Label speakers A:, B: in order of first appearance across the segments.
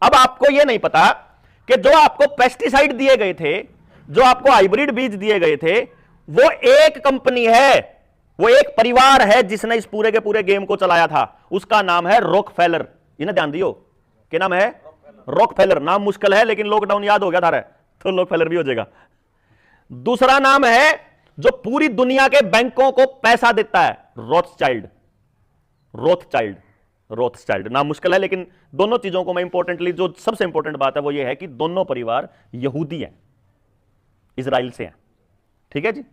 A: अब आपको यह नहीं पता कि जो आपको पेस्टिसाइड दिए गए थे, जो आपको हाइब्रिड बीज दिए गए थे, वो एक कंपनी है, वो एक परिवार है जिसने इस पूरे के पूरे गेम को चलाया था। उसका नाम है रॉकफेलर। इन्हें ध्यान दियो, क्या नाम है? रॉकफेलर। नाम मुश्किल है लेकिन लॉकडाउन याद हो गया था, तो रॉकफेलर भी हो जाएगा। दूसरा नाम है जो पूरी दुनिया के बैंकों को पैसा देता है, रोथस्चाइल्ड। रोथस्चाइल्ड, रोथस्चाइल्ड नाम मुश्किल है लेकिन दोनों चीजों को मैं इंपॉर्टेंटली, जो सबसे इंपॉर्टेंट बात है वो ये है कि दोनों परिवार यहूदी हैं, इजराइल से हैं। ठीक है जी,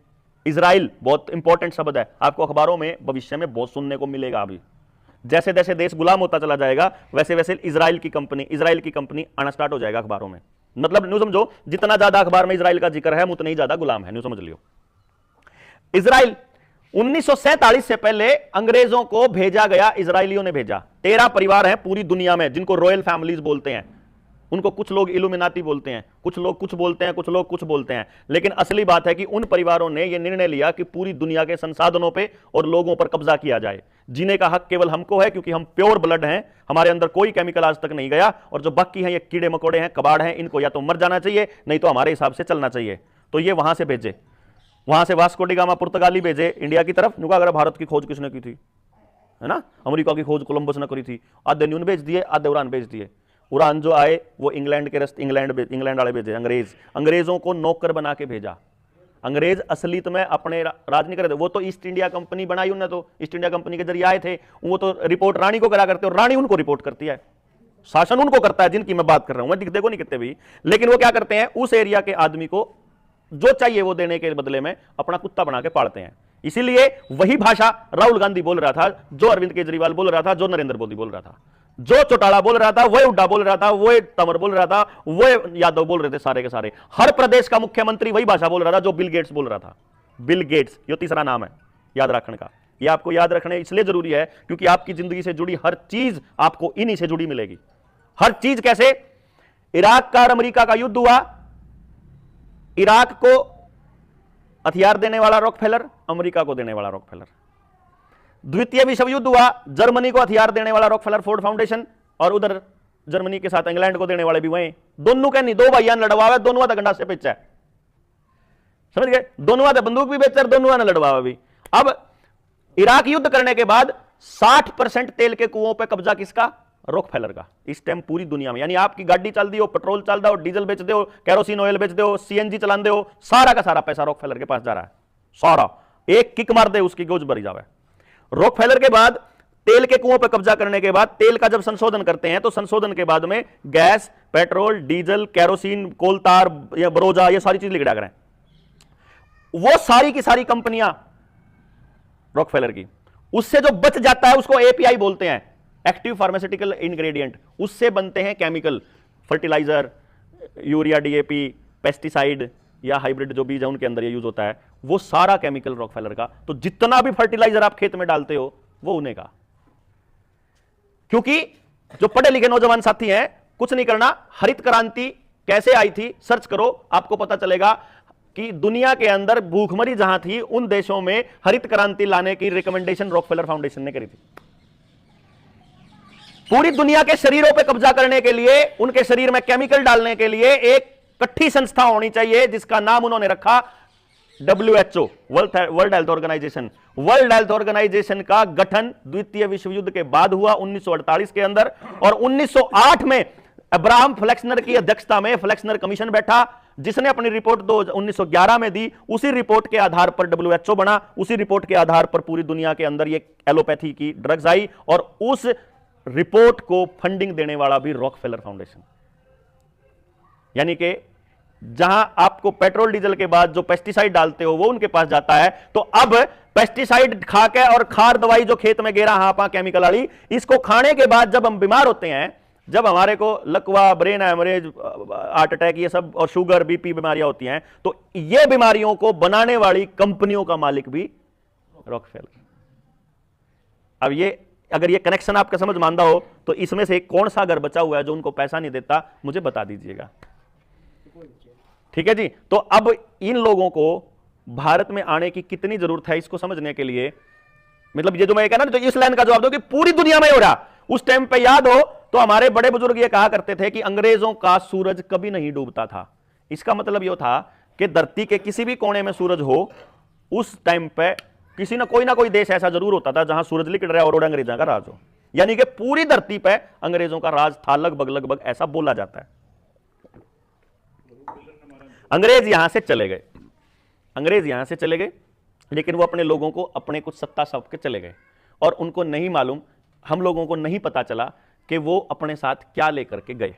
A: इजराइल बहुत इंपॉर्टेंट शब्द है, आपको अखबारों में भविष्य में बहुत सुनने को मिलेगा। अभी जैसे जैसे देश गुलाम होता चला जाएगा वैसे वैसे इजराइल की कंपनी आना स्टार्ट हो जाएगा अखबारों में। मतलब न्यू समझो, जितना ज्यादा अखबार में इजराइल का जिक्र है उतना ही ज्यादा गुलाम है, न्यू समझ लियो। इजराइल 1947 से पहले अंग्रेजों को भेजा गया, इजरायलियों ने भेजा। 13 परिवार हैं पूरी दुनिया में जिनको रॉयल फैमिलीज बोलते हैं। उनको कुछ लोग इल्यूमिनाती बोलते हैं, कुछ लोग कुछ बोलते हैं, कुछ लोग कुछ बोलते हैं, लेकिन असली बात है कि उन परिवारों ने यह निर्णय लिया कि पूरी दुनिया के संसाधनों पे और लोगों पर कब्जा किया जाए। जीने का हक केवल हमको है क्योंकि हम प्योर ब्लड हैं, हमारे अंदर कोई केमिकल आज तक नहीं गया, और जो बाकी हैं ये कीड़े मकोड़े हैं, कबाड़ हैं, इनको या तो मर जाना चाहिए नहीं तो हमारे हिसाब से चलना चाहिए। तो ये वहां से भेजे, वहां से वास्को डी गामा पुर्तगाली भेजे इंडिया की तरफ। नुका अगर भारत की खोज किसने की थी, है ना? अमेरिका की खोज कोलंबस ने करी थी। आधे न्यून भेज दिए, आधे उड़ान भेज दिए। उड़ान जो आए वो इंग्लैंड के रस्त इंग्लैंड वाले भेजे, अंग्रेजों को नौकर बना के भेजा। अंग्रेज असलियत में अपने राज नहीं कर रहे थे, वो तो ईस्ट इंडिया कंपनी बनाई उन्होंने, तो ईस्ट इंडिया कंपनी के जरिए आए थे। वो तो रिपोर्ट रानी को करा करते, और रानी उनको रिपोर्ट करती है, शासन उनको करता है जिनकी मैं बात कर रहा हूं। मैं दिखते को नहीं कितने भी, लेकिन वो क्या करते हैं, उस एरिया के आदमी को जो चाहिए वो देने के बदले में अपना कुत्ता बना के पालते हैं। इसीलिए वही भाषा राहुल गांधी बोल रहा था, जो अरविंद केजरीवाल बोल रहा था, जो नरेंद्र मोदी बोल रहा था, जो चौटाला बोल रहा था, वो हुड्डा बोल रहा था, वो तंवर बोल रहा था, वो यादव बोल रहे थे, सारे के सारे। हर प्रदेश का मुख्यमंत्री वही भाषा बोल रहा था जो बिल गेट्स बोल रहा था। बिल गेट्स, ये तीसरा नाम है याद रखने का। ये आपको याद रखने इसलिए जरूरी है क्योंकि आपकी जिंदगी से जुड़ी हर चीज आपको इन्हीं से जुड़ी मिलेगी। हर चीज कैसे? इराक का और अमेरिका का युद्ध हुआ, इराक को हथियार देने वाला रॉकफेलर, अमेरिका को देने वाला रॉकफेलर। द्वितीय विश्व युद्ध हुआ, जर्मनी को हथियार देने वाला रॉकफेलर फोर्ड फाउंडेशन, और उधर जर्मनी के साथ इंग्लैंड को देने वाले भी वही। दोनों के नहीं, दो भाइयों ने लड़वावे, दोनों आधा गंडा से बेचा है, समझ गए? दोनों आधा बंदूक भी बेचा, दोनों ने लड़वावा भी। अब इराक युद्ध करने के बाद 60% तेल के कुओं पर कब्जा किसका? रॉकफेलर का। इस टाइम पूरी दुनिया में, यानी आपकी गाड़ी चल दी हो, पेट्रोल चल रहा हो, डीजल बेच दो, कैरोसिन ऑयल बेच दो, सीएनजी चलाते हो, सारा का सारा पैसा रॉकफेलर के पास जा रहा है। सारा एक किक मार दे उसकी गोज भरी जावे। रॉकफेलर के बाद तेल के कुओं पर कब्जा करने के बाद तेल का जब संशोधन करते हैं तो संशोधन के बाद में गैस, पेट्रोल, डीजल, कैरोसिन, कोलतार या बरोजा, ये सारी चीज लिखा करें। वो सारी की सारी कंपनियां रॉकफेलर की, उससे जो बच जाता है उसको एपीआई बोलते हैं, एक्टिव फार्मास्यूटिकल इंग्रेडिएंट। उससे बनते हैं chemical, fertiliser, urea, DAP, pesticide या हाइब्रिड जो बीज है उनके अंदर ये यूज होता है, वो सारा केमिकल रॉकफेलर का। तो जितना भी फर्टिलाइजर आप खेत में डालते हो वो उन्हें का। क्योंकि जो पढ़े लिखे नौजवान साथी हैं, कुछ नहीं करना, हरित क्रांति कैसे आई थी सर्च करो, आपको पता चलेगा कि दुनिया के अंदर भूखमरी जहां थी उन देशों में हरित क्रांति लाने की रिकमेंडेशन रॉकफेलर फाउंडेशन ने करी थी। पूरी दुनिया के शरीरों पे कब्जा करने के लिए, उनके शरीर में केमिकल डालने के लिए एक इकट्ठी संस्था होनी चाहिए जिसका नाम उन्होंने रखा WHO, World Health Organisation. World Health Organisation का गठन द्वितीय विश्व युद्ध के बाद हुआ 1948 के अंदर, और 1908 में अब्राहम फ्लेक्सनर की अध्यक्षता में फ्लेक्सनर कमीशन बैठा जिसने अपनी रिपोर्ट 1911 में दी। उसी रिपोर्ट के आधार पर WHO बना, उसी रिपोर्ट के आधार पर पूरी दुनिया के अंदर ये एलोपैथी की ड्रग्स आई, और उस रिपोर्ट को फंडिंग देने वाला भी रॉकफेलर फाउंडेशन। यानी कि जहां आपको पेट्रोल डीजल के बाद जो पेस्टिसाइड डालते हो वो उनके पास जाता है। तो अब पेस्टिसाइड खा के और खार दवाई जो खेत में गेरा हापा केमिकल वाली, इसको खाने के बाद जब हम बीमार होते हैं, जब हमारे को लकवा, ब्रेन हैमरेज, हार्ट अटैक, ये सब, और शुगर, बीपी बीमारियां होती हैं, तो ये बीमारियों को बनाने वाली कंपनियों का मालिक भी रॉकफेलर। अब ये अगर ये कनेक्शन आपका समझ मानदा हो तो इसमें से कौन सा घर बचा हुआ है जो उनको पैसा नहीं देता, मुझे बता दीजिएगा। ठीक है जी। तो अब इन लोगों को भारत में आने की कितनी जरूरत है इसको समझने के लिए, मतलब ये जो मैं कह रहा ना, तो इस लाइन का जवाब दो कि पूरी दुनिया में हो रहा। उस टाइम पे याद हो तो हमारे बड़े बुजुर्ग ये कहा करते थे कि अंग्रेजों का सूरज कभी नहीं डूबता था। इसका मतलब यह था कि धरती के किसी भी कोने में सूरज हो, उस टाइम पे किसी ना कोई देश ऐसा जरूर होता था जहां सूरज लिकड़ रहा है और अंग्रेजों का राज हो। यानी कि पूरी धरती पे अंग्रेजों का राज था, लगभग ऐसा बोला जाता है। अंग्रेज यहां से चले गए, अंग्रेज यहां से चले गए, लेकिन वो अपने लोगों को अपने कुछ सत्ता सौंप के चले गए, और उनको नहीं मालूम, हम लोगों को नहीं पता चला कि वो अपने साथ क्या लेकर के गए।